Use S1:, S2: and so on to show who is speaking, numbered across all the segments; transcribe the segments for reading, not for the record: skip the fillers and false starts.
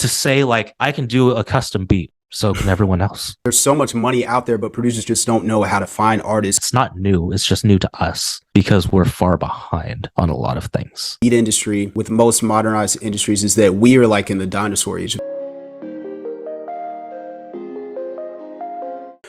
S1: to say like I can do a custom beat, so can everyone else.
S2: There's so much money out there, but producers just don't know how to find artists.
S1: It's not new. It's just new to us because we're far behind on a lot of things.
S2: Beat industry with most modernized industries is that we are like in the dinosaur age.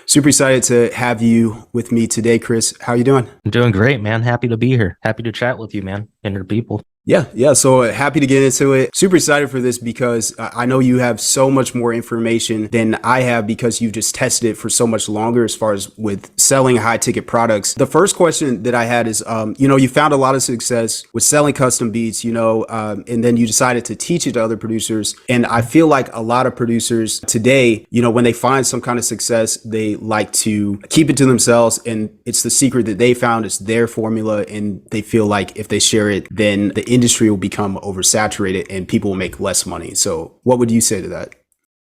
S2: Super excited to have you with me today, Chris. How are you doing?
S1: I'm doing great, man. Happy to be here. Happy to chat with you, man, and your people.
S2: Yeah. So happy to get into it. Super excited for this because I know you have so much more information than I have because you've just tested it for so much longer as far as with selling high ticket products. The first question that I had is, you found a lot of success with selling custom beats, and then you decided to teach it to other producers. And I feel like a lot of producers today, when they find some kind of success, they like to keep it to themselves. And it's the secret that they found. It's their formula. And they feel like if they share it, then the industry will become oversaturated and people will make less money. So what would you say to that?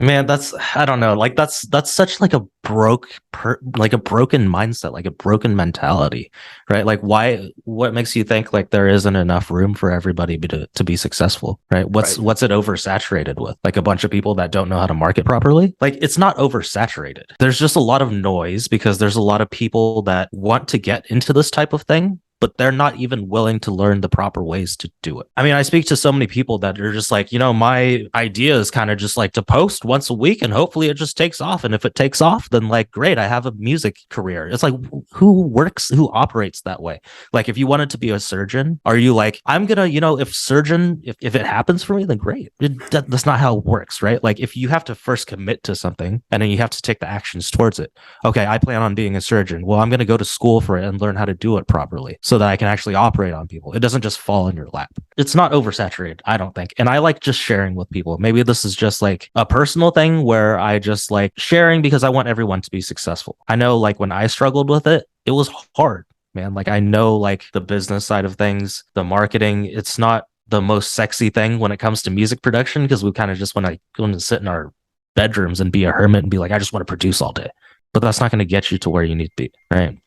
S1: Man, I don't know. Like that's such like a broken mindset, like a broken mentality, right? Like what makes you think like there isn't enough room for everybody to be successful, right? What's it oversaturated with? Like a bunch of people that don't know how to market properly? Like it's not oversaturated. There's just a lot of noise because there's a lot of people that want to get into this type of thing, but they're not even willing to learn the proper ways to do it. I mean, I speak to so many people that are just like, my idea is kind of just like to post once a week and hopefully it just takes off. And if it takes off, then like, great, I have a music career. It's like, who operates that way? Like, if you wanted to be a surgeon, are you like, I'm going to, if it happens for me, then great. That's not how it works, right? Like if you have to first commit to something and then you have to take the actions towards it. Okay, I plan on being a surgeon. Well, I'm going to go to school for it and learn how to do it properly, so that I can actually operate on people. It doesn't just fall in your lap. It's not oversaturated, I don't think. And I like just sharing with people. Maybe this is just like a personal thing where I just like sharing because I want everyone to be successful. I know like when I struggled with it, it was hard, man. Like I know like the business side of things, the marketing, it's not the most sexy thing when it comes to music production because we kind of just want to sit in our bedrooms and be a hermit and be like, I just want to produce all day. But that's not going to get you to where you need to be, right?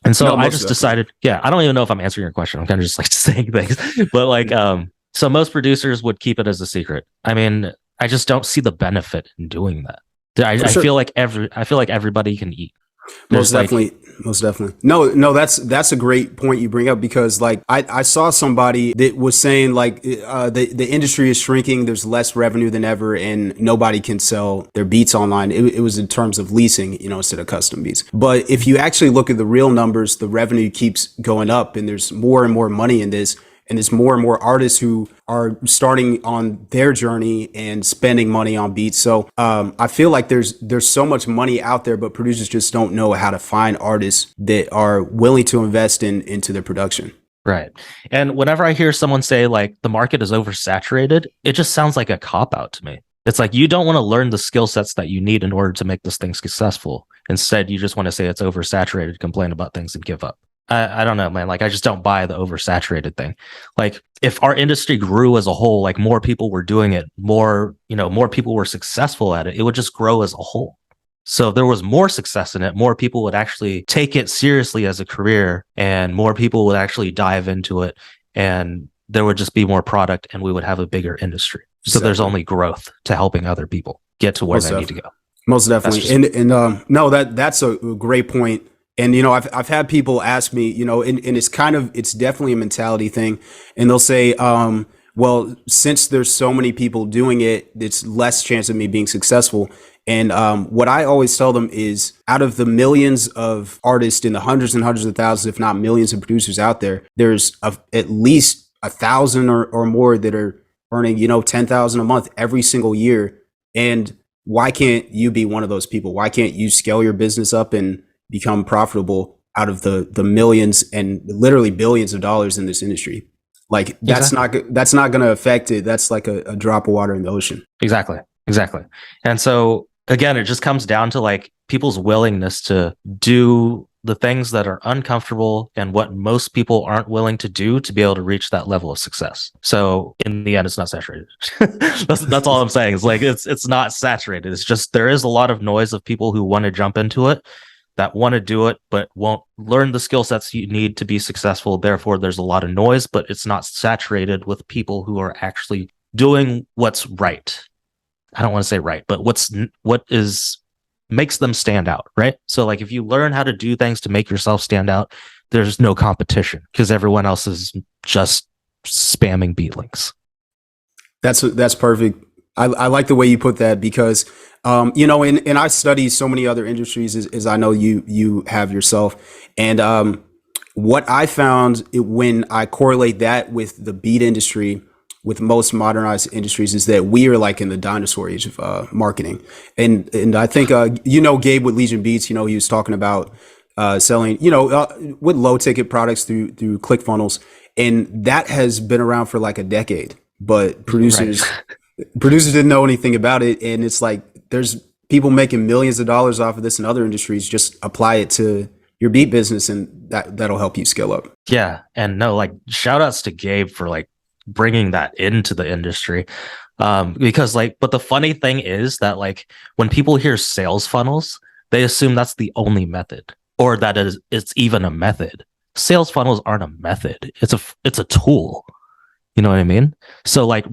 S1: And so I just decided, I don't even know if I'm answering your question. I'm kind of just like saying things, but like, so most producers would keep it as a secret. I mean, I just don't see the benefit in doing that. I feel like everybody can eat.
S2: Most definitely. No, that's a great point you bring up because like I saw somebody that was saying like the industry is shrinking. There's less revenue than ever and nobody can sell their beats online. It was in terms of leasing, instead of custom beats. But if you actually look at the real numbers, the revenue keeps going up and there's more and more money in this. And there's more and more artists who are starting on their journey and spending money on beats. So I feel like there's so much money out there, but producers just don't know how to find artists that are willing to invest into their production.
S1: Right. And whenever I hear someone say like the market is oversaturated, it just sounds like a cop out to me. It's like you don't want to learn the skill sets that you need in order to make this thing successful. Instead, you just want to say it's oversaturated, complain about things and give up. I don't know, man. Like, I just don't buy the oversaturated thing. Like, if our industry grew as a whole, like more people were doing it, more people were successful at it, it would just grow as a whole. So if there was more success in it, more people would actually take it seriously as a career and more people would actually dive into it and there would just be more product and we would have a bigger industry. So there's only growth to helping other people get to where they need to go.
S2: Most definitely. No, that's a great point. And, I've had people ask me, and it's definitely a mentality thing. And they'll say, well, since there's so many people doing it, it's less chance of me being successful. And what I always tell them is out of the millions of artists and the hundreds and hundreds of thousands, if not millions of producers out there, there's at least 1,000 or more that are earning, 10,000 a month every single year. And why can't you be one of those people? Why can't you scale your business up and become profitable out of the millions and literally billions of dollars in this industry? Like that's not going to affect it. That's like a drop of water in the ocean.
S1: Exactly. And so again, it just comes down to like people's willingness to do the things that are uncomfortable and what most people aren't willing to do to be able to reach that level of success. So in the end, it's not saturated. that's all I'm saying. It's like, it's not saturated. It's just, there is a lot of noise of people who want to jump into it, that want to do it, but won't learn the skill sets you need to be successful. Therefore, there's a lot of noise, but it's not saturated with people who are actually doing what's right. I don't want to say right, but what is makes them stand out, right? So like if you learn how to do things to make yourself stand out, there's no competition because everyone else is just spamming beat links.
S2: That's perfect. I like the way you put that because, you know, and I study so many other industries as I know you have yourself. And what I found when I correlate that with the beat industry, with most modernized industries, is that we are like in the dinosaur age of marketing. And I think, you know, Gabe with Legion Beats, you know, he was talking about selling, you know, with low ticket products through ClickFunnels. And that has been around for like a decade. But
S1: Right.
S2: producers didn't know anything about it, and it's like there's people making millions of dollars off of this in other industries. Just apply it to your beat business, and that'll help you scale up.
S1: Yeah. And no, like shout outs to Gabe for like bringing that into the industry. Because like, but the funny thing is that like when people hear sales funnels, they assume that's the only method or that it's even a method. Sales funnels aren't a method. It's a tool. You know what I mean? So like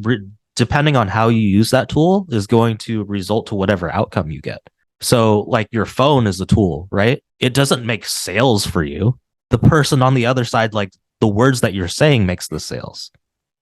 S1: depending on how you use that tool is going to result to whatever outcome you get. So like your phone is a tool, right? It doesn't make sales for you. The person on the other side, like the words that you're saying makes the sales,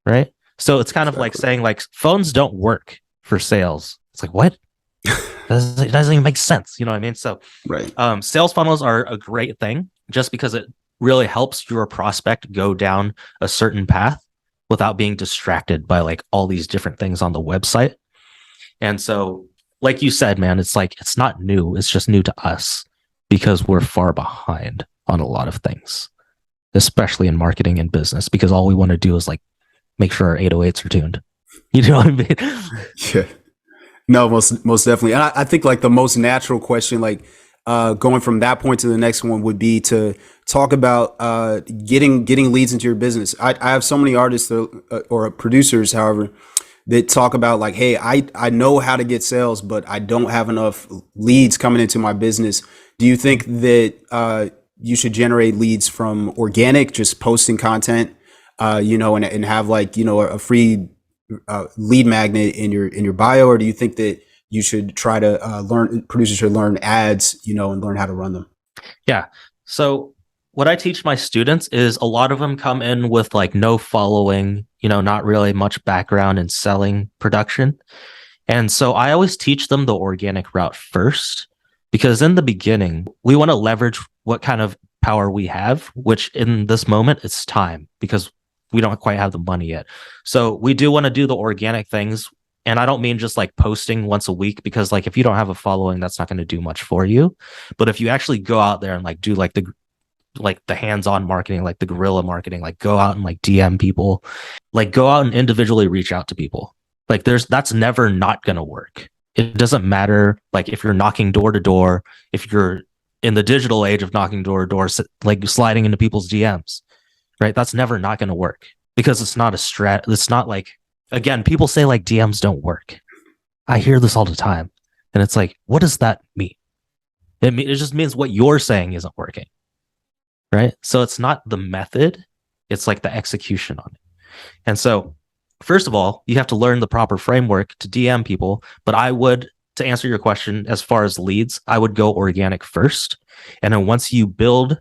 S1: right? So it's kind of like
S2: Exactly.
S1: saying like phones don't work for sales. It's like what? It doesn't even make sense. You know what I mean? So
S2: Right.
S1: sales funnels are a great thing just because it really helps your prospect go down a certain path without being distracted by like all these different things on the website. And so, like you said, man, it's like it's not new. It's just new to us because we're far behind on a lot of things, especially in marketing and business, because all we want to do is like make sure our 808s are tuned. You know what I mean?
S2: Yeah. No, most definitely. And I think like the most natural question, like going from that point to the next one, would be to talk about getting leads into your business. I have so many artists or producers, however, that talk about like, hey, I know how to get sales, but I don't have enough leads coming into my business. Do you think that you should generate leads from organic, just posting content, you know, and have like, you know, a free lead magnet in your bio, or do you think that you should try to learn producers should learn ads, you know, and learn how to run them?
S1: Yeah. So what I teach my students is a lot of them come in with like no following, you know, not really much background in selling production. And so I always teach them the organic route first because in the beginning, we want to leverage what kind of power we have, which in this moment it's time because we don't quite have the money yet. So we do want to do the organic things. And I don't mean just like posting once a week because like if you don't have a following, that's not going to do much for you. But if you actually go out there and like do like the hands-on marketing, like the guerrilla marketing, like go out and like DM people, like go out and individually reach out to people. Like that's never not going to work. It doesn't matter like if you're knocking door to door, if you're in the digital age of knocking door to door, like sliding into people's DMs, right? That's never not going to work because it's not a strat. It's not like, again, people say like DMs don't work. I hear this all the time. And it's like, what does that mean? It just means what you're saying isn't working, right? So it's not the method, it's like the execution on it. And so, first of all, you have to learn the proper framework to DM people. But I would, to answer your question, as far as leads, I would go organic first. And then once you build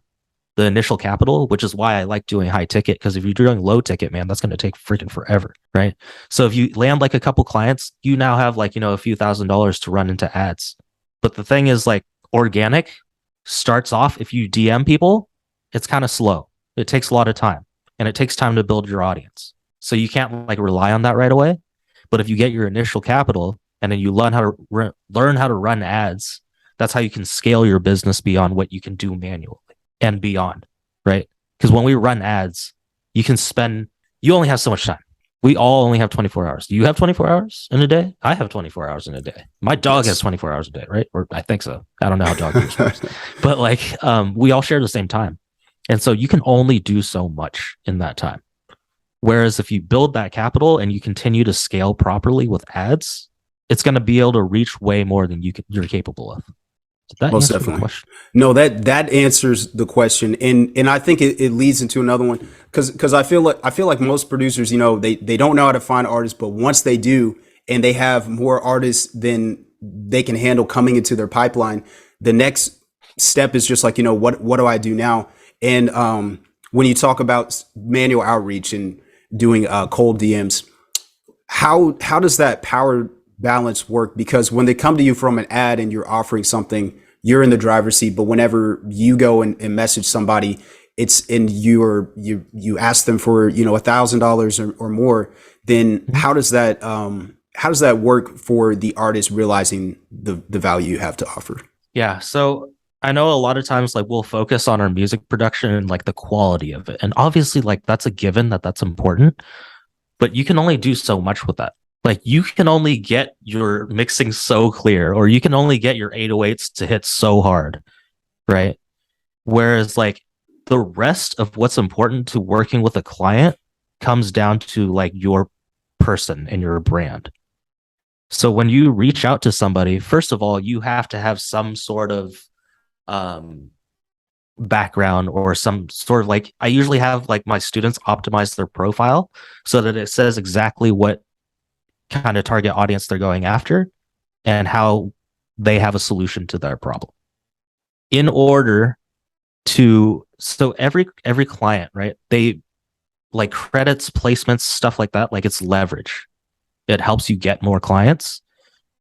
S1: the initial capital, which is why I like doing high ticket, because if you're doing low ticket, man, that's going to take freaking forever, right? So if you land like a couple clients, you now have like, you know, a few $1,000s to run into ads. But the thing is, like, organic starts off, if you DM people, it's kind of slow. It takes a lot of time and it takes time to build your audience. So you can't like rely on that right away. But if you get your initial capital and then you learn how to run ads, that's how you can scale your business beyond what you can do manually and beyond, right? Because when we run ads, you only have so much time. We all only have 24 hours. Do you have 24 hours in a day? I have 24 hours in a day. My dog has
S2: Yes.
S1: 24 hours a day, right? Or I think so. I don't know how dog use works. But like we all share the same time. And so you can only do so much in that time. Whereas if you build that capital and you continue to scale properly with ads, it's going to be able to reach way more than you're capable of. Did that
S2: Most
S1: answer the
S2: definitely.
S1: question?
S2: No, that answers the question, and I think it leads into another one because I feel like most producers, you know, they don't know how to find artists, but once they do, and they have more artists than they can handle coming into their pipeline, the next step is just like, what do I do now? And when you talk about manual outreach and doing cold DMs, how does that power balance work? Because when they come to you from an ad and you're offering something, you're in the driver's seat. But whenever you go and message somebody, it's and you ask them for $1,000 or more, then
S1: Mhm.
S2: how does that work for the artist realizing the value you have to offer?
S1: Yeah. So I know a lot of times like we'll focus on our music production and like the quality of it. And obviously like that's a given that that's important, but you can only do so much with that. Like you can only get your mixing so clear, or you can only get your 808s to hit so hard, right? Whereas like the rest of what's important to working with a client comes down to like your person and your brand. So when you reach out to somebody, first of all, you have to have some sort of um background or some sort of like I usually have like my students optimize their profile so that it says exactly what kind of target audience they're going after and how they have a solution to their problem. In order to so every client, right? They like credits, placements, stuff like that, like it's leverage. It helps you get more clients,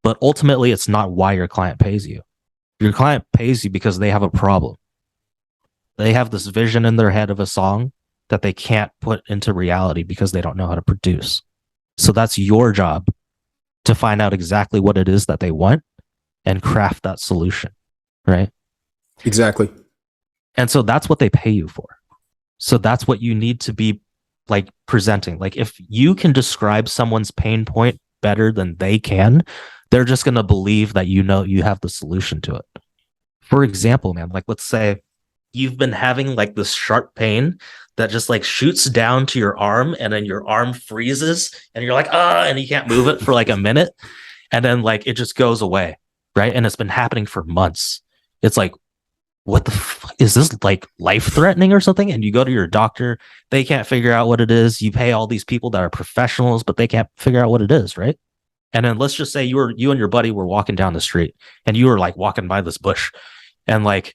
S1: but ultimately it's not why your client pays you. Your client pays you because they have a problem. They have this vision in their head of a song that they can't put into reality because they don't know how to produce. So that's your job to find out exactly what it is that they want and craft that solution, right?
S2: Exactly.
S1: And so that's what they pay you for. So that's what you need to be like presenting. Like if you can describe someone's pain point better than they can, they're just going to believe that you have the solution to it. For example, man, like let's say you've been having like this sharp pain that just like shoots down to your arm and then your arm freezes and you're like, and you can't move it for like a minute. And then like it just goes away. Right. And it's been happening for months. It's like, what the is this like life threatening or something? And you go to your doctor, they can't figure out what it is. You pay all these people that are professionals, but they can't figure out what it is. Right. And then let's just say you and your buddy were walking down the street and you were like walking by this bush and like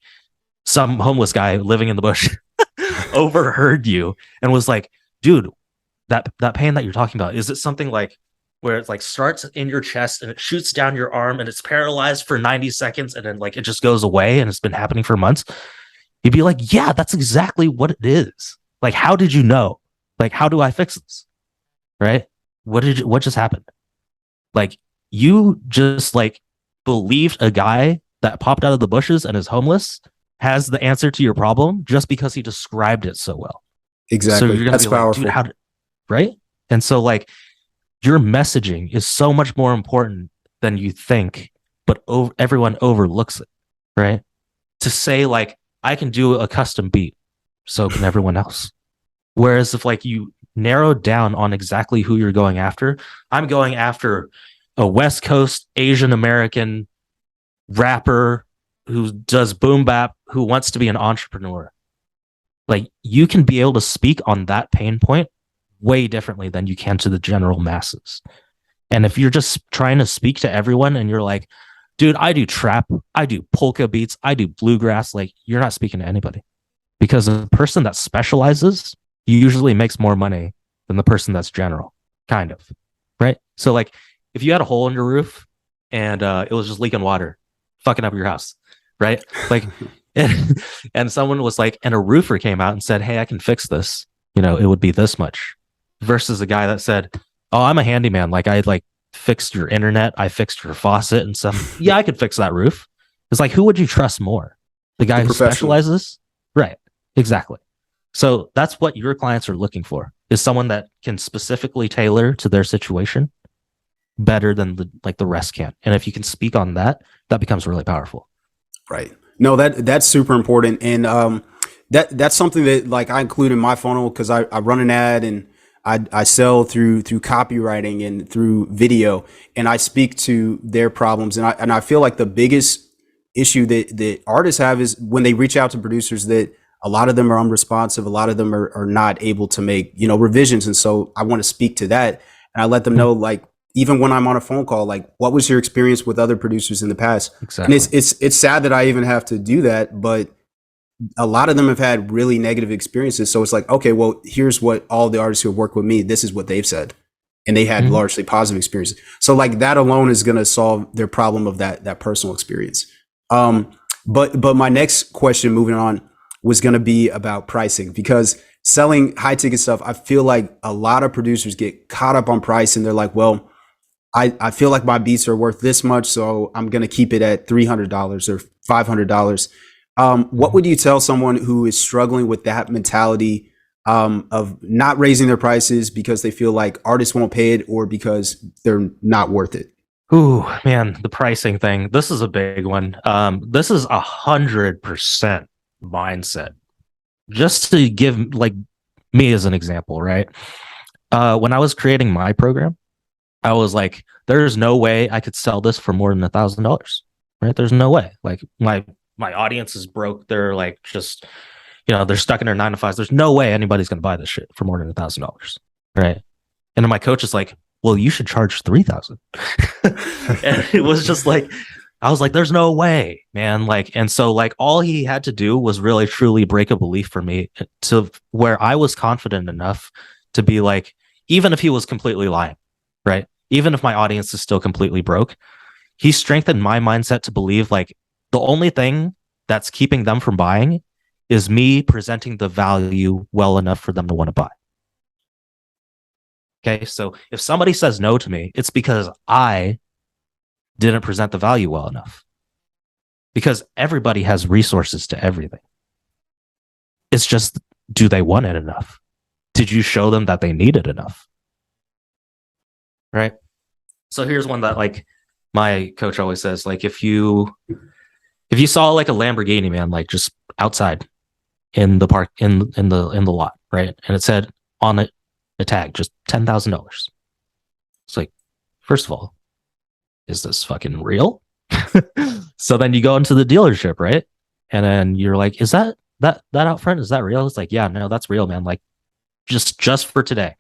S1: some homeless guy living in the bush overheard you and was like, dude, that pain that you're talking about, is it something like where it like starts in your chest and it shoots down your arm and it's paralyzed for 90 seconds and then like it just goes away and it's been happening for months? You'd be like, yeah, that's exactly what it is. Like, how did you know? Like, how do I fix this? Right? What just happened? Like, you just like believed a guy that popped out of the bushes and is homeless has the answer to your problem just because he described it so well. So
S2: Exactly.
S1: you're gonna
S2: That's
S1: be like, dude,
S2: powerful.
S1: how did right? And so like your messaging is so much more important than you think, but everyone overlooks it, right? To say like I can do a custom beat, so can everyone else. Whereas if like you narrow down on exactly who you're going after, I'm going after a West Coast Asian American rapper who does boom bap who wants to be an entrepreneur. Like you can be able to speak on that pain point way differently than you can to the general masses. And if you're just trying to speak to everyone and you're like, dude, I do trap, I do polka beats, I do bluegrass, like you're not speaking to anybody because a person that specializes usually makes more money than the person that's general, kind of. Right. So, like, if you had a hole in your roof and it was just leaking water, fucking up your house, right? Like, and someone was like, and a roofer came out and said, hey, I can fix this, it would be this much versus a guy that said, oh, I'm a handyman. Like, I like fixed your internet, I fixed your faucet and stuff. Yeah, I could fix that roof. It's like, who would you trust more? The
S2: The
S1: guy who
S2: professional.
S1: specializes? Right. Exactly. So that's what your clients are looking for is someone that can specifically tailor to their situation better than the rest can. And if you can speak on that, that becomes really powerful.
S2: Right. No, that's super important, and that's something that like I include in my funnel because I run an ad and I sell through copywriting and through video, and I speak to their problems, and I feel like the biggest issue that artists have is when they reach out to producers that a lot of them are unresponsive, a lot of them are not able to make revisions, and so I want to speak to that, and I let them know like even when I'm on a phone call, like, what was your experience with other producers in the past? And
S1: Exactly.
S2: it's sad that I even have to do that, but a lot of them have had really negative experiences. So it's like, okay, well, here's what all the artists who have worked with me, this is what they've said. And they had
S1: Mhm.
S2: largely positive experiences. So like that alone is going to solve their problem of that personal experience. Um, but my next question moving on was going to be about pricing, because selling high ticket stuff, I feel like a lot of producers get caught up on price and they're like, well, I feel like my beats are worth this much, so I'm going to keep it at $300 or $500. What
S1: Mhm.
S2: would you tell someone who is struggling with that mentality, of not raising their prices because they feel like artists won't pay it or because they're not worth it?
S1: Ooh, man, the pricing thing. This is a big one. This is 100% mindset. Just to give like me as an example, right? When I was creating my program, I was like, there's no way I could sell this for more than $1,000. Right? There's no way. Like my audience is broke. They're like just, they're stuck in their 9 to 5s. There's no way anybody's gonna buy this shit for more than $1,000. Right. And then my coach is like, well, you should charge 3,000. And it was just like, I was like, there's no way, man. Like, and so like all he had to do was really truly break a belief for me to where I was confident enough to be like, even if he was completely lying, right? Even if my audience is still completely broke, he strengthened my mindset to believe like the only thing that's keeping them from buying is me presenting the value well enough for them to want to buy. Okay. So if somebody says no to me, it's because I didn't present the value well enough. Because everybody has resources to everything. It's just, do they want it enough? Did you show them that they need it enough? Right. So here's one that like my coach always says, like if you saw like a Lamborghini, man, like just outside in the park in the lot, right? And it said on it a tag, just $10,000. It's like, first of all, is this fucking real? So then you go into the dealership, right? And then you're like, is that out front? Is that real? It's like, yeah, no, that's real, man. Like just for today.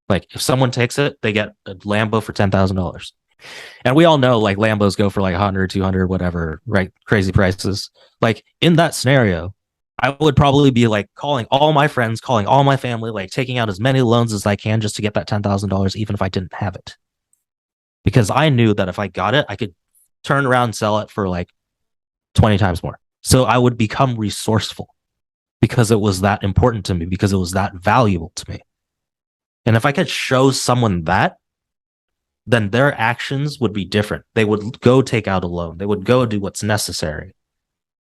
S1: Like if someone takes it, they get a Lambo for $10,000. And we all know like Lambos go for like 100, 200, whatever, right? Crazy prices. Like in that scenario, I would probably be like calling all my friends, calling all my family, like taking out as many loans as I can just to get that $10,000, even if I didn't have it. Because I knew that if I got it, I could turn around and sell it for like 20 times more. So I would become resourceful because it was that important to me, because it was that valuable to me. And if I could show someone that, then their actions would be different. They would go take out a loan, they would go do what's necessary.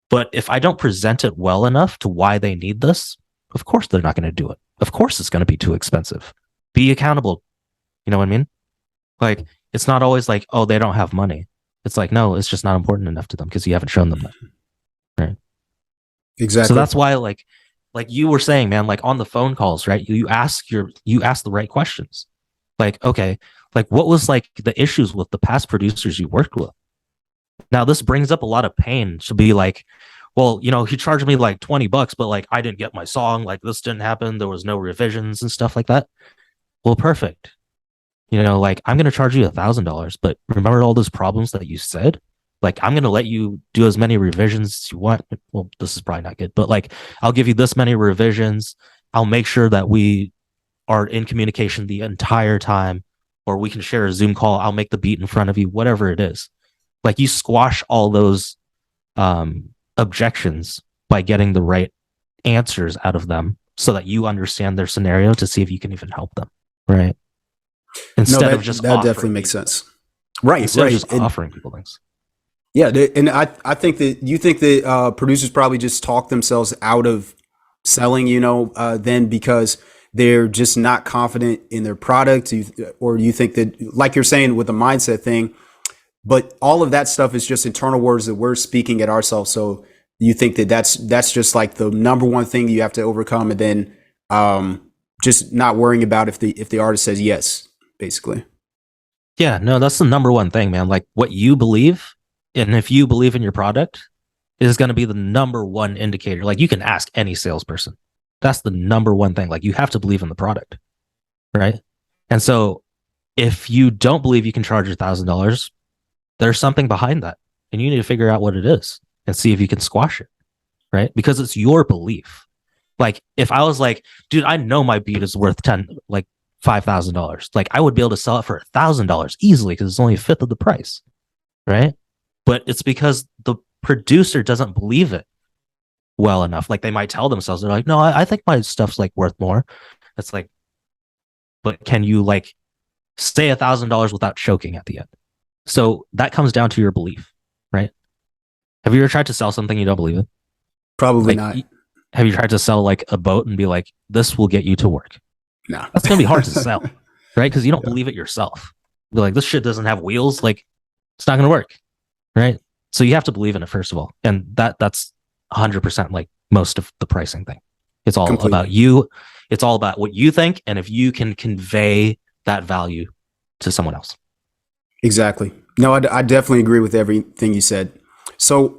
S1: But if I don't present it well enough to why they need this, of course they're not going to do it. Of course it's going to be too expensive. Be accountable. You know what I mean? Like, it's not always like, oh, they don't have money. It's like, no, it's just not important enough to them because you haven't shown them that. Right. So
S2: Exactly.
S1: that's why, like you were saying, man, like on the phone calls, right? You ask the right questions. Like, okay, like what was like the issues with the past producers you worked with? Now this brings up a lot of pain to be like, well, he charged me like $20, but like I didn't get my song, like this didn't happen, there was no revisions and stuff like that. Well, perfect. Like I'm gonna charge you $1,000, but remember all those problems that you said? Like I'm gonna let you do as many revisions as you want. Well, this is probably not good, but like I'll give you this many revisions. I'll make sure that we are in communication the entire time, or we can share a Zoom call. I'll make the beat in front of you, whatever it is. Like you squash all those objections by getting the right answers out of them so that you understand their scenario to see if you can even help them. Right.
S2: No,
S1: Instead of
S2: that
S1: just
S2: that definitely
S1: offering
S2: makes
S1: people,
S2: sense. Right,
S1: instead of
S2: right.
S1: just offering people things.
S2: Yeah, and I think that you think that producers probably just talk themselves out of selling, then because they're just not confident in their product, or you think that, like you're saying with the mindset thing, but all of that stuff is just internal words that we're speaking at ourselves. So you think that that's just like the number one thing you have to overcome, and then just not worrying about if the artist says yes, basically.
S1: Yeah, no, that's the number one thing, man. Like what you believe, and if you believe in your product, is going to be the number one indicator. Like you can ask any salesperson. That's the number one thing. Like you have to believe in the product, right? And so If you don't believe you can charge $1,000, there's something behind that, and you need to figure out what it is and see if you can squash it, right? Because it's your belief. Like if I was like, dude, I know my beat is worth $5,000. Like I would be able to sell it for $1,000 easily because it's only a fifth of the price, right? But it's because the producer doesn't believe it well enough. Like they might tell themselves, they're like, no, I think my stuff's like worth more. It's like, but can you like say $1,000 without choking at the end? So that comes down to your belief, right? Have you ever tried to sell something you don't believe in?
S2: Probably
S1: Like,
S2: not.
S1: have you tried to sell like a boat and be like, this will get you to work?
S2: No.
S1: That's going to be hard to sell, right? Because you don't
S2: Yeah.
S1: believe it yourself. Be like, this shit doesn't have wheels. Like, it's not going to work, right? So you have to believe in it first of all, and that's 100% like most of the pricing thing. It's all about
S2: Completely.
S1: you. It's all about what you think, and if you can convey that value to someone else.
S2: Exactly. No, I definitely agree with everything you said. So,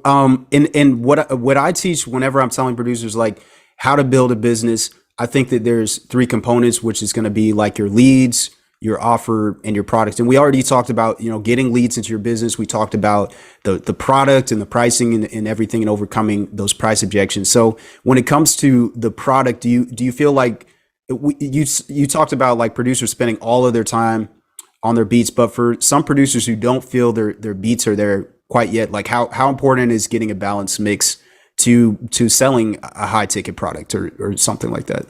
S2: in what I teach whenever I'm telling producers like how to build a business, I think that there's three components, which is going to be like your leads, your offer, and your product. And we already talked about getting leads into your business. We talked about the product and the pricing and everything and overcoming those price objections. So, when it comes to the product, do you feel like you talked about like producers spending all of their time on their beats, but for some producers who don't feel their beats are there quite yet, like how important is getting a balanced mix to selling a high ticket product or something like that?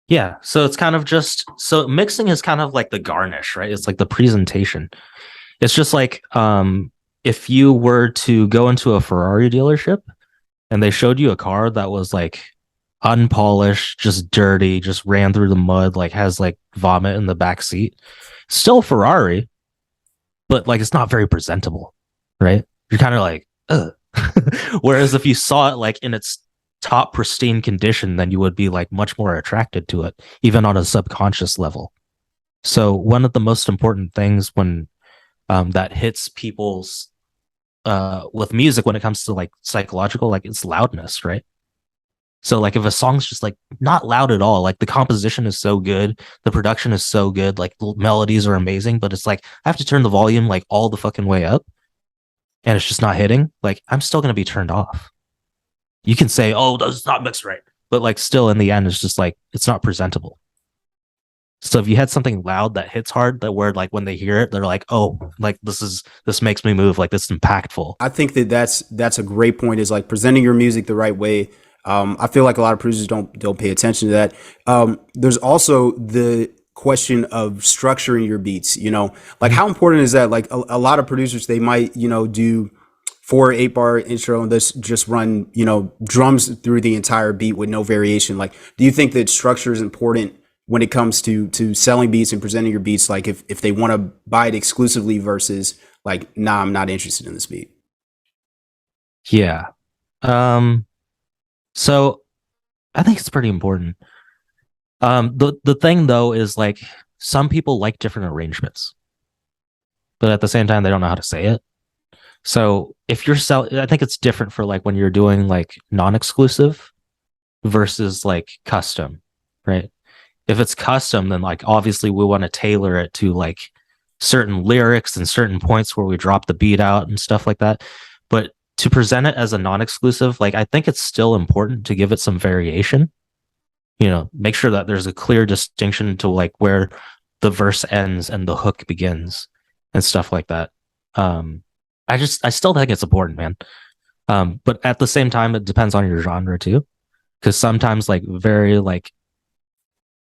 S1: Yeah. So it's kind of just so mixing is kind of like the garnish, right? It's like the presentation. It's just like if you were to go into a Ferrari dealership and they showed you a car that was like unpolished, just dirty, just ran through the mud, like has like vomit in the back seat. Still Ferrari, but like it's not very presentable, right? You're kind of like, ugh. Whereas if you saw it like in its top pristine condition, then you would be like much more attracted to it, even on a subconscious level. So one of the most important things when that hits people's with music when it comes to like psychological, like it's loudness, right? So like if a song's just like not loud at all, like the composition is so good, the production is so good, like the melodies are amazing, but it's like I have to turn the volume like all the fucking way up and it's just not hitting, like I'm still gonna be turned off. You can say, oh, that's not mixed right. But like still in the end, it's just like it's not presentable. So if you had something loud that hits hard, that where like when they hear it, they're like, oh, like this makes me move, like this is impactful.
S2: I think that that's a great point. Is like presenting your music the right way. I feel like a lot of producers don't pay attention to that. There's also the question of structuring your beats. Like
S1: Mhm.
S2: how important is that? Like a lot of producers, they might do 4 or 8 bar intro and this just run drums through the entire beat with no variation. Like, do you think that structure is important when it comes to selling beats and presenting your beats? Like if they want to buy it exclusively versus like, nah, I'm not interested in this beat.
S1: Yeah. Um, so I think it's pretty important. The thing though is like some people like different arrangements, but at the same time they don't know how to say it. So if you're selling, I think it's different for like when you're doing like non-exclusive versus like custom, right? If it's custom, then like obviously we want to tailor it to like certain lyrics and certain points where we drop the beat out and stuff like that. But to present it as a non-exclusive, like I think it's still important to give it some variation. Make sure that there's a clear distinction to like where the verse ends and the hook begins and stuff like that. Um, I still think it's important, man. But at the same time, it depends on your genre too, because sometimes like very like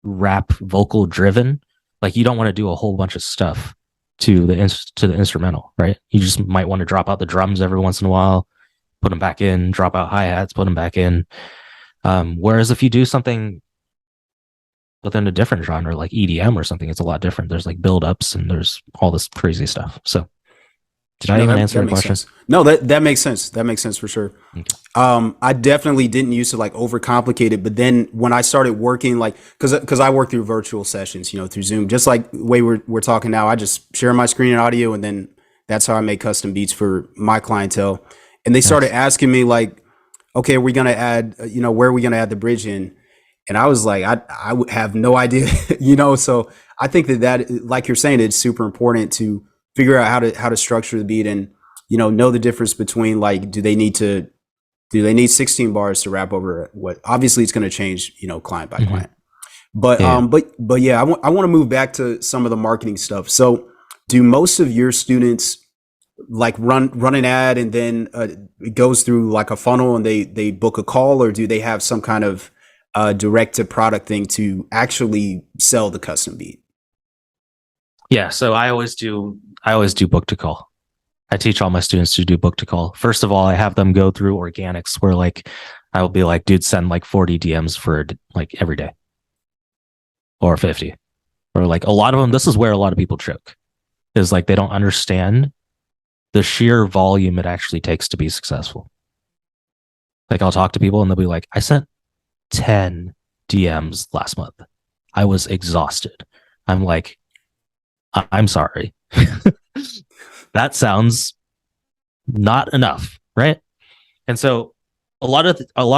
S1: rap vocal driven, like you don't want to do a whole bunch of stuff to the instrumental, right? You just might want to drop out the drums every once in a while, put them back in, drop out hi-hats, put them back in. Whereas if you do something within a different genre like EDM or something, it's a lot different. There's like build ups and there's all this crazy stuff. So did I
S2: No,
S1: even
S2: that
S1: answer
S2: that
S1: your
S2: makes
S1: question?
S2: sense. No, that makes sense. That makes sense for sure.
S1: Okay.
S2: I definitely didn't used to like overcomplicate it, but then when I started working, like, because I work through virtual sessions, through Zoom, just like the way we're talking now. I just share my screen and audio, and then that's how I make custom beats for my clientele. And they started
S1: Nice.
S2: asking me like, okay, are we gonna add, where are we gonna add the bridge in? And I was like, I would have no idea, you know. So I think that like you're saying, it's super important to figure out how to structure the beat and know the difference between like do they need 16 bars to rap over what obviously it's going to change client by
S1: Hmm.
S2: client. But
S1: Yeah, yeah.
S2: yeah, I want to move back to some of the marketing stuff. So do most of your students like run an ad and then it goes through like a funnel and they book a call, or do they have some kind of direct to product thing to actually sell the custom beat?
S1: Yeah, so I always do book to call. I teach all my students to do book to call. First of all, I have them go through organics where like I will be like, dude, send like 40 DMs for like every day or 50. Or like a lot of them, this is where a lot of people choke. Is like they don't understand the sheer volume it actually takes to be successful. Like I'll talk to people and they'll be like, I sent 10 DMs last month. I was exhausted. I'm like, I'm sorry. That sounds not enough, right? And so a lot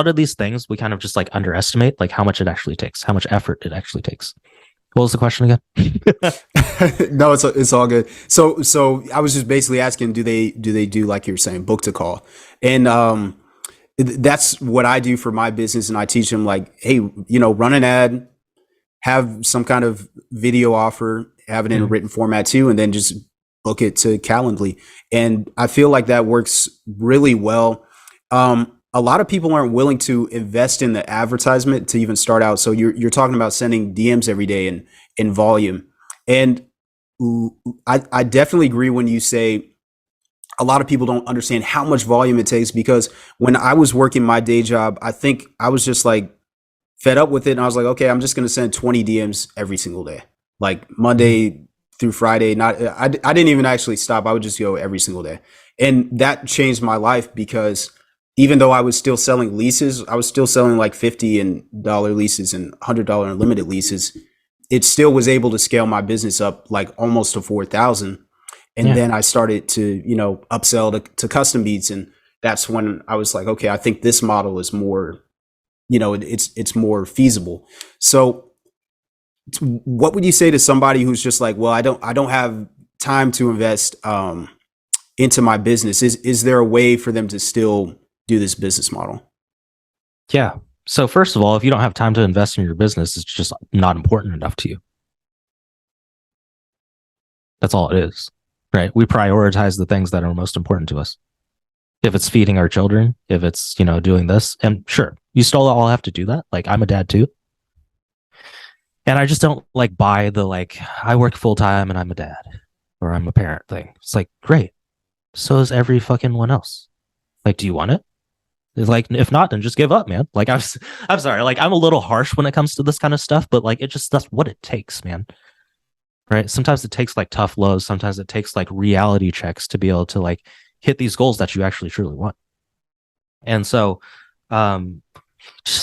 S1: of these things we kind of just like underestimate like how much it actually takes, how much effort it actually takes. What was the question again?
S2: No, it's all good. So I was just basically asking, do they do like you're saying, book to call? And that's what I do for my business, and I teach them like, hey, run an ad, have some kind of video offer, have it in a
S1: Mhm.
S2: written format too, and then just book it to Calendly. And I feel like that works really well. A lot of people aren't willing to invest in the advertisement to even start out. So you're talking about sending DMs every day in volume, and I definitely agree when you say a lot of people don't understand how much volume it takes, because when I was working my day job, I think I was just like fed up with it. And I was like, okay, I'm just going to send 20 DMs every single day, like
S1: Mhm.
S2: Monday through Friday. I didn't even actually stop. I would just go every single day. And that changed my life, because even though I was still selling leases, I was still selling like $50 leases and $100 unlimited leases. It still was able to scale my business up like almost to 4,000. And
S1: Yeah.
S2: then I started to, upsell to custom beats. And that's when I was like, okay, I think this model is more, it's more feasible. So what would you say to somebody who's just like, well, I don't have time to invest into my business? Is there a way for them to still do this business model?
S1: Yeah. So first of all, if you don't have time to invest in your business, it's just not important enough to you. That's all it is. Right? We prioritize the things that are most important to us. If it's feeding our children, if it's, doing this, and sure, you still all have to do that. Like I'm a dad too. And I just don't like buy the like I work full time and I'm a dad or I'm a parent thing. It's like, great. So is every fucking one else. Like, do you want it? It's like, if not, then just give up, man. Like, I'm sorry. Like, I'm a little harsh when it comes to this kind of stuff, but like, it just that's what it takes, man. Right? Sometimes it takes like tough lows. Sometimes it takes like reality checks to be able to like hit these goals that you actually truly want. And so, um,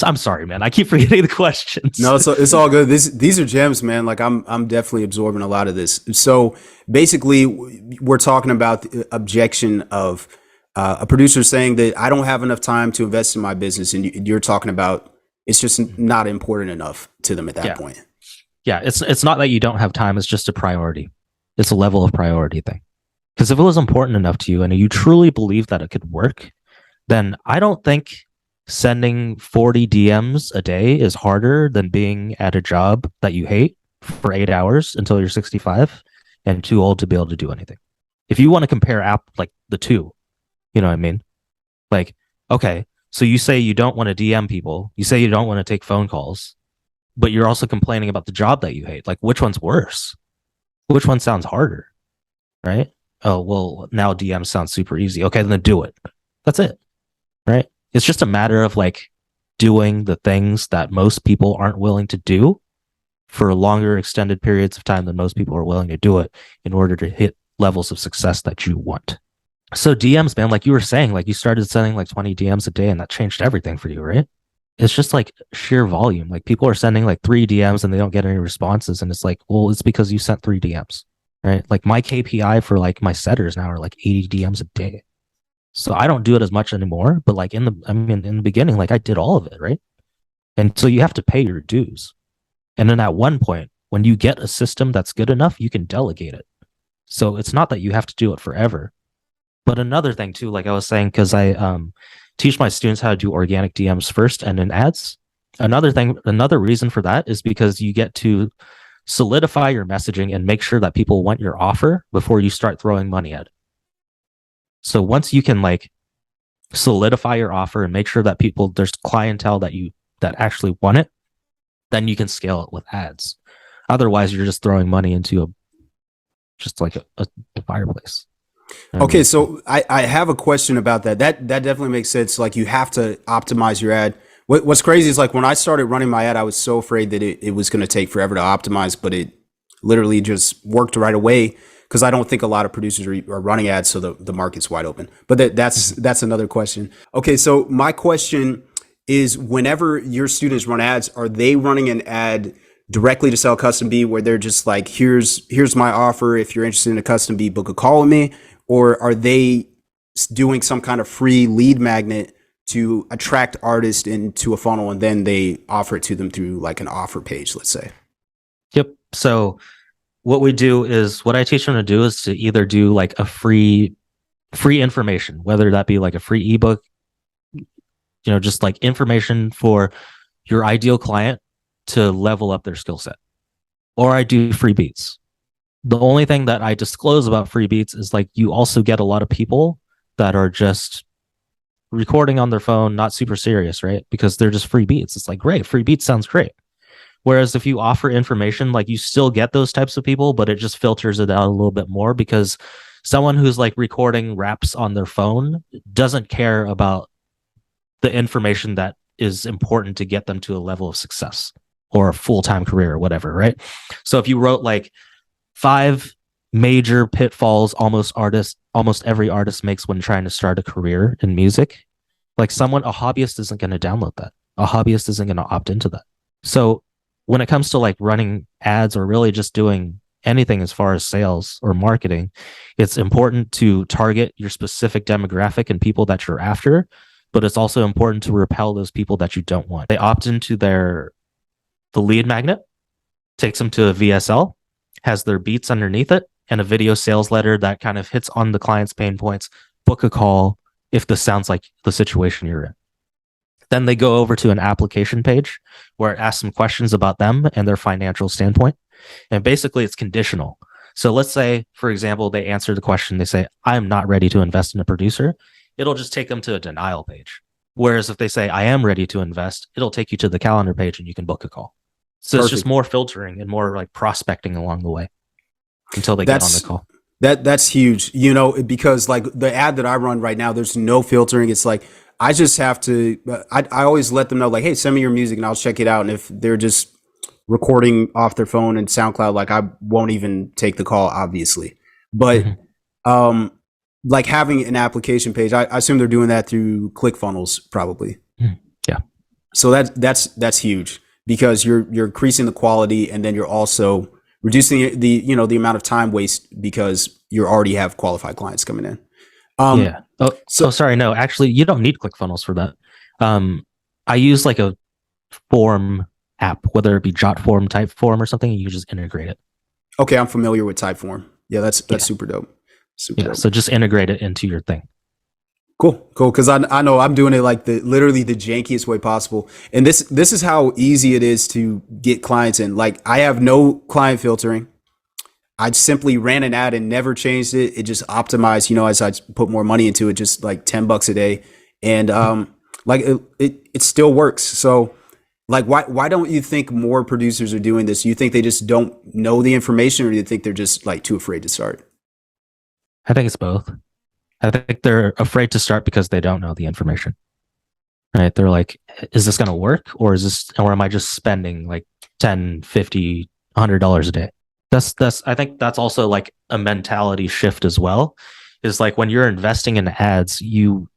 S1: I'm sorry, man. I keep forgetting the questions.
S2: No, it's all good. These are gems, man. Like I'm definitely absorbing a lot of this. So basically, we're talking about the objection of a producer saying that I don't have enough time to invest in my business, and you're talking about it's just not important enough to them at that
S1: Yeah,
S2: point.
S1: yeah. It's not that you don't have time. It's just a priority. It's a level of priority thing. Because if it was important enough to you and you truly believe that it could work, then I don't think sending 40 DMs a day is harder than being at a job that you hate for 8 hours until you're 65 and too old to be able to do anything. If you want to compare app like the two, you know what I mean? Like, okay, so you say you don't want to DM people, you say you don't want to take phone calls, but you're also complaining about the job that you hate. Like, which one's worse? Which one sounds harder? Right? Oh, well, now DM sounds super easy. Okay, then do it. That's it. Right? It's just a matter of like doing the things that most people aren't willing to do for longer extended periods of time than most people are willing to do it in order to hit levels of success that you want. So DMs, man, like you were saying, like you started sending like 20 DMs a day and that changed everything for you, right? It's just like sheer volume. Like people are sending like 3 DMs and they don't get any responses. And it's like, well, it's because you sent 3 DMs, right? Like my KPI for like my setters now are like 80 DMs a day. So I don't do it as much anymore, but like in the beginning, like I did all of it, right? And so you have to pay your dues. And then at one point, when you get a system that's good enough, you can delegate it. So it's not that you have to do it forever. But another thing too, like I was saying, because I teach my students how to do organic DMs first and then ads. Another reason for that is because you get to solidify your messaging and make sure that people want your offer before you start throwing money at it. So once you can like solidify your offer and make sure that there's clientele that actually want it, then you can scale it with ads. Otherwise, you're just throwing money into a fireplace. You know what I
S2: Okay,
S1: mean?
S2: so I have a question about that. That definitely makes sense. Like you have to optimize your ad. What's crazy is like when I started running my ad, I was so afraid that it was going to take forever to optimize, but it literally just worked right away because I don't think a lot of producers are running ads, so the market's wide open. But
S1: Mhm.
S2: that's another question. Okay, so my question is: whenever your students run ads, are they running an ad directly to sell custom B, where they're just like, here's my offer. If you're interested in a custom B, book a call with me, or are they doing some kind of free lead magnet to attract artists into a funnel and then they offer it to them through like an offer page, let's say?
S1: Yep. So what I teach them to do is to either do like a free information, whether that be like a free ebook, just like information for your ideal client to level up their skill set. Or I do free beats. The only thing that I disclose about free beats is like you also get a lot of people that are just recording on their phone, not super serious, right? Because they're just free beats. It's like, great, free beats sounds great. Whereas if you offer information, like you still get those types of people, but it just filters it out a little bit more because someone who's like recording raps on their phone doesn't care about the information that is important to get them to a level of success or a full-time career or whatever, right? So if you wrote like five major pitfalls almost every artist makes when trying to start a career in music, like a hobbyist isn't going to download that. A hobbyist isn't going to opt into that. So when it comes to like running ads or really just doing anything as far as sales or marketing, it's important to target your specific demographic and people that you're after, but it's also important to repel those people that you don't want. They opt into the lead magnet, takes them to a VSL, has their beats underneath it, and a video sales letter that kind of hits on the client's pain points. Book a call if this sounds like the situation you're in. Then they go over to an application page where it asks some questions about them and their financial standpoint. And basically, it's conditional. So let's say, for example, they answer the question, they say, I'm not ready to invest in a producer. It'll just take them to a denial page. Whereas if they say, I am ready to invest, it'll take you to the calendar page and you can book a call. So it's just
S2: Perfect.
S1: more filtering and more like prospecting along the way until they get on the
S2: That's
S1: call.
S2: that's huge, because like the ad that I run right now, there's no filtering. It's like I just have to. I always let them know, like, hey, send me your music and I'll check it out. And if they're just recording off their phone and SoundCloud, like I won't even take the call, obviously. But
S1: Mhm.
S2: um, like having an application page, I assume they're doing that through ClickFunnels, probably.
S1: Mhm. Yeah.
S2: So that's huge because you're increasing the quality and then you're also reducing the amount of time waste because you already have qualified clients coming in. Um,
S1: Yeah. Oh,
S2: so
S1: sorry. No, actually, you don't need ClickFunnels for that. Um, I use like a form app, whether it be Jotform, Typeform, or something. You just integrate it.
S2: okay, I'm familiar with Typeform. Yeah, that's
S1: Yeah.
S2: super dope. Super
S1: Yeah.
S2: dope.
S1: So just integrate it into your thing.
S2: Cool, cool. Because I know I'm doing it like the literally the jankiest way possible, and this is how easy it is to get clients in. Like I have no client filtering. I simply ran an ad and never changed it. It just optimized, as I put more money into it, just like $10 a day, and like it still works. So like why don't you think more producers are doing this? You think they just don't know the information, or do you think they're just like too afraid to start?
S1: I think it's both. I think they're afraid to start because they don't know the information. Right? They're like, is this going to work, or am I just spending like 10, 50, $100 a day? I think that's also like a mentality shift as well. Is like when you're investing in ads, you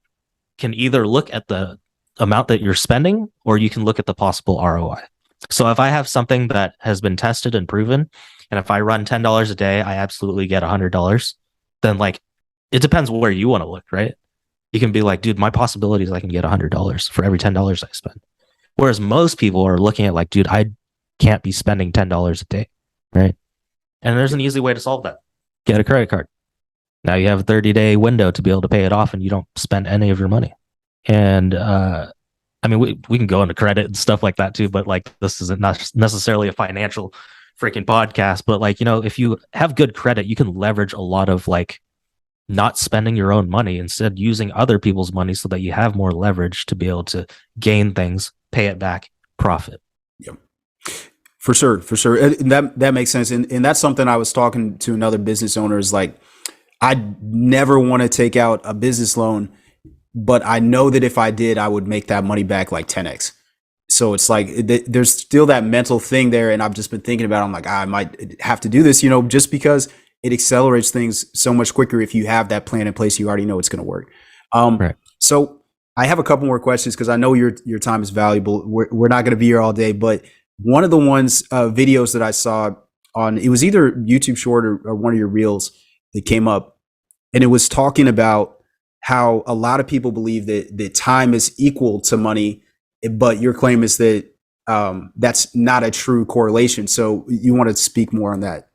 S1: can either look at the amount that you're spending or you can look at the possible ROI. So if I have something that has been tested and proven, and if I run $10 a day, I absolutely get $100, then like it depends where you want to look, right? You can be like, dude, my possibility is I can get $100 for every $10 I spend. Whereas most people are looking at like, dude, I can't be spending $10 a day, right? And there's an easy way to solve that. Get a credit card. Now you have a 30-day window to be able to pay it off and you don't spend any of your money. And I mean, we can go into credit and stuff like that too, but like this isn't not necessarily a financial freaking podcast. But like, if you have good credit, you can leverage a lot of like not spending your own money, instead using other people's money so that you have more leverage to be able to gain things, pay it back, profit.
S2: Yep. For sure, for sure. That makes sense. And that's something I was talking to another business owner is like, I never want to take out a business loan, but I know that if I did, I would make that money back like 10x. So it's like there's still that mental thing there. And I've just been thinking about it. I'm like, I might have to do this, just because it accelerates things so much quicker if you have that plan in place. You already know it's going to work.
S1: Right.
S2: So I have a couple more questions because I know your time is valuable. We're not going to be here all day, but one of the videos that I saw on, it was either YouTube short or one of your reels that came up, and it was talking about how a lot of people believe that time is equal to money, but your claim is that that's not a true correlation. So you want to speak more on that?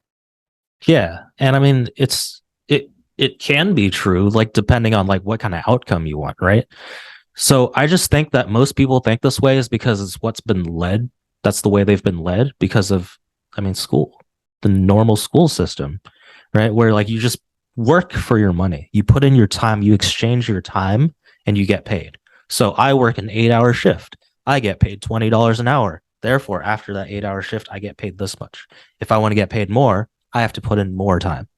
S1: Yeah. And I mean, it can be true, like depending on like what kind of outcome you want, right? So I just think that most people think this way is because it's what's been led. That's the way they've been led because of, I mean, school, the normal school system, right? Where like you just work for your money. You put in your time, you exchange your time, and you get paid. So I work an 8-hour shift. I get paid $20 an hour. Therefore, after that 8-hour shift, I get paid this much. If I want to get paid more, I have to put in more time.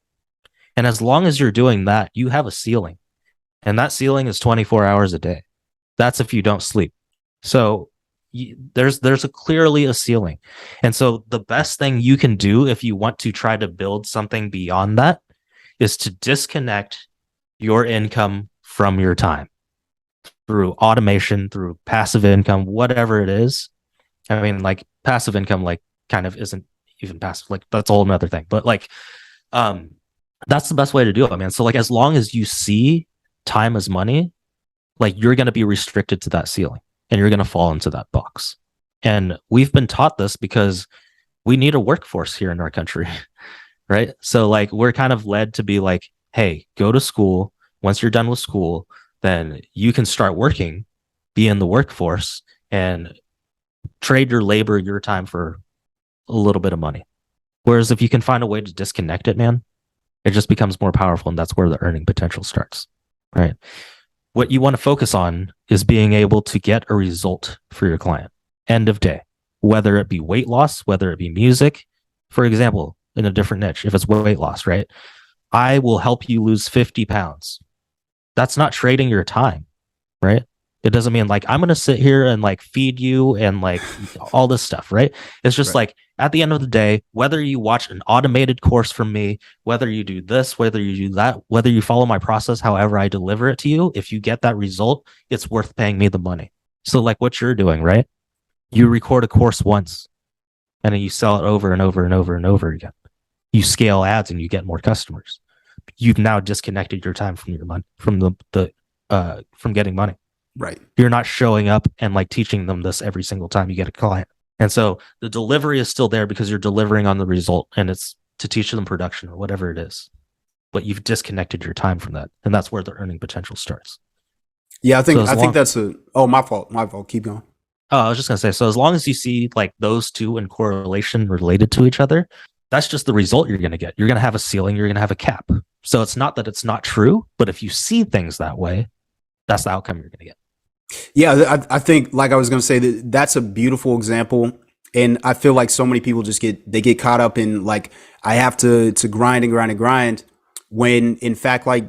S1: And as long as you're doing that, you have a ceiling. And that ceiling is 24 hours a day. That's if you don't sleep. So there's clearly a ceiling. And so the best thing you can do if you want to try to build something beyond that is to disconnect your income from your time through automation, through passive income, whatever it is. I mean, like passive income, like kind of isn't even passive. Like that's a whole another thing. But like, that's the best way to do it, man. So like, as long as you see time as money, like you're going to be restricted to that ceiling and you're going to fall into that box. And we've been taught this because we need a workforce here in our country, right? So like we're kind of led to be like, hey, go to school. Once you're done with school, then you can start working, be in the workforce, and trade your labor, your time for a little bit of money. Whereas if you can find a way to disconnect it, man, it just becomes more powerful, and that's where the earning potential starts, right? What you want to focus on is being able to get a result for your client, end of day, whether it be weight loss, whether it be music. For example, in a different niche, if it's weight loss, right? I will help you lose 50 pounds. That's not trading your time, right? It doesn't mean like I'm going to sit here and like feed you and like all this stuff, right? It's just
S2: Right.
S1: like at the end of the day, whether you watch an automated course from me, whether you do this, whether you do that, whether you follow my process, however I deliver it to you, if you get that result, it's worth paying me the money. So like what you're doing, right? You record a course once and then you sell it over and over and over and over again. You scale ads and you get more customers. You've now disconnected your time from your money, from from getting money.
S2: Right.
S1: You're not showing up and like teaching them this every single time you get a client. And so the delivery is still there because you're delivering on the result, and it's to teach them production or whatever it is. But you've disconnected your time from that. And that's where the earning potential starts.
S2: Yeah, I think
S1: So
S2: I think that's my fault. My fault. Keep going.
S1: I was just going to say, so as long as you see like those two in correlation related to each other, that's just the result you're going to get. You're going to have a ceiling, you're going to have a cap. So it's not that it's not true, but if you see things that way, that's the outcome you're going to get.
S2: Yeah, I think, like I was going to say, that's a beautiful example, and I feel like so many people just get caught up in like I have to grind and grind and grind, when in fact, like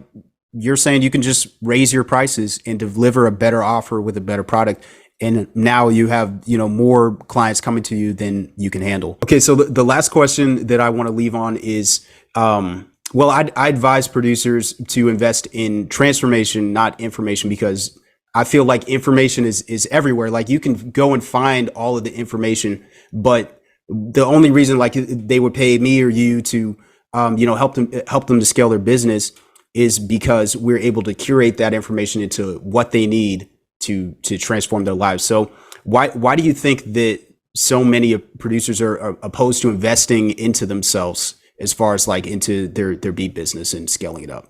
S2: you're saying, you can just raise your prices and deliver a better offer with a better product, and now you have more clients coming to you than you can handle. Okay, so the last question that I want to leave on is, well, I advise producers to invest in transformation, not information, because I feel like information is everywhere. Like you can go and find all of the information, but the only reason like they would pay me or you to, help them to scale their business is because we're able to curate that information into what they need to transform their lives. So Why do you think that so many producers are opposed to investing into themselves as far as like into their beat business and scaling it up?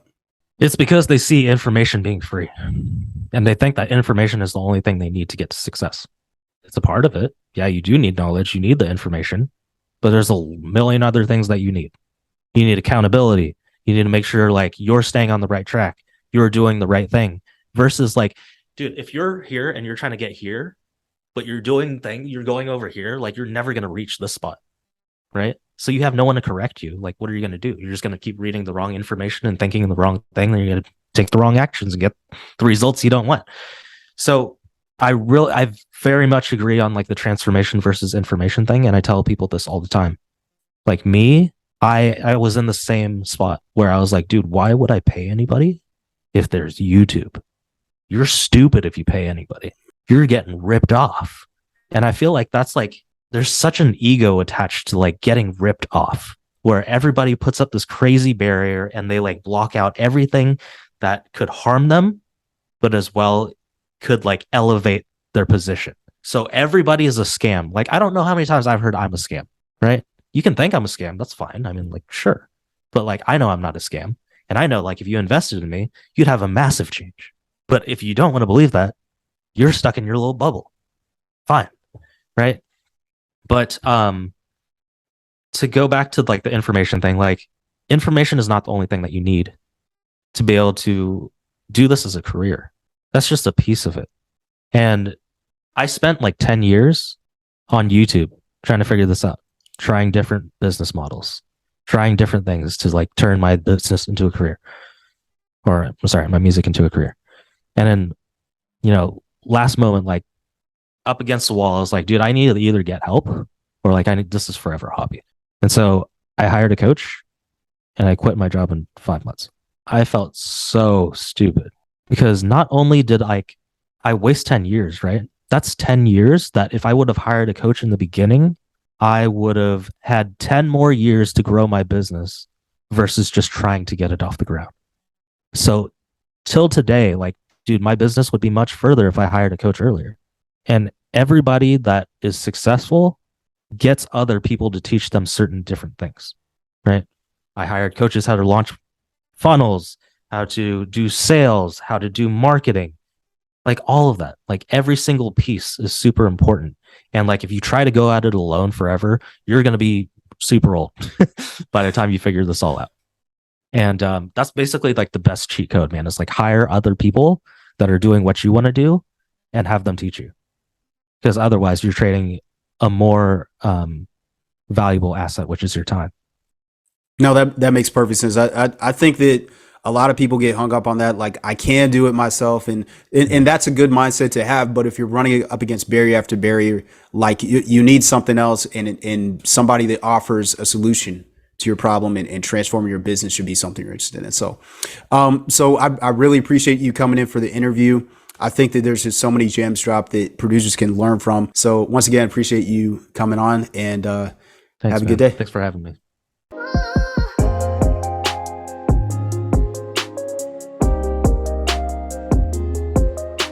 S1: It's because they see information being free and they think that information is the only thing they need to get to success. It's a part of it. Yeah, you do need knowledge, you need the information, but there's a million other things that you need. You need accountability. You need to make sure like you're staying on the right track, you're doing the right thing versus like, dude, if you're here and you're trying to get here, but you're going over here, like you're never going to reach this spot, right? So you have no one to correct you. Like, what are you going to do? You're just going to keep reading the wrong information and thinking the wrong thing. And you're going to take the wrong actions and get the results you don't want. So I very much agree on like the transformation versus information thing. And I tell people this all the time. Like me, I was in the same spot where I was like, dude, why would I pay anybody if there's YouTube? You're stupid if you pay anybody. You're getting ripped off. And I feel like that's like, there's such an ego attached to like getting ripped off where everybody puts up this crazy barrier and they like block out everything that could harm them, but as well could like elevate their position. So everybody is a scam. Like, I don't know how many times I've heard I'm a scam, right? You can think I'm a scam. That's fine. I mean, like, sure. But like, I know I'm not a scam. And I know like if you invested in me, you'd have a massive change. But if you don't want to believe that, you're stuck in your little bubble. Fine. Right. But to go back to like the information thing, like information is not the only thing that you need to be able to do this as a career. That's just a piece of it. And I spent like 10 years on YouTube trying to figure this out, trying different business models, trying different things to like turn my business into a career. Or I'm sorry, my music into a career. And then, last moment, like up against the wall, I was like, dude, I need to either get help or like this is forever a hobby. And so I hired a coach and I quit my job in 5 months. I felt so stupid because not only did I waste 10 years, right? That's 10 years that if I would have hired a coach in the beginning, I would have had 10 more years to grow my business versus just trying to get it off the ground. So till today, like, dude, my business would be much further if I hired a coach earlier. And everybody that is successful gets other people to teach them certain different things, right? I hired coaches how to launch funnels, how to do sales, how to do marketing, like all of that. Like every single piece is super important. And like if you try to go at it alone forever, you're going to be super old by the time you figure this all out. And that's basically like the best cheat code, man. It's like hire other people that are doing what you want to do and have them teach you. Because otherwise you're trading a more valuable asset, which is your time.
S2: No, that makes perfect sense. I think that a lot of people get hung up on that. Like I can do it myself, and that's a good mindset to have. But if you're running up against barrier after barrier, like you need something else, and somebody that offers a solution to your problem and transforming your business should be something you're interested in. So I really appreciate you coming in for the interview. I think that there's just so many gems dropped that producers can learn from. So once again, appreciate you coming on and have a good day.
S1: Thanks for having me.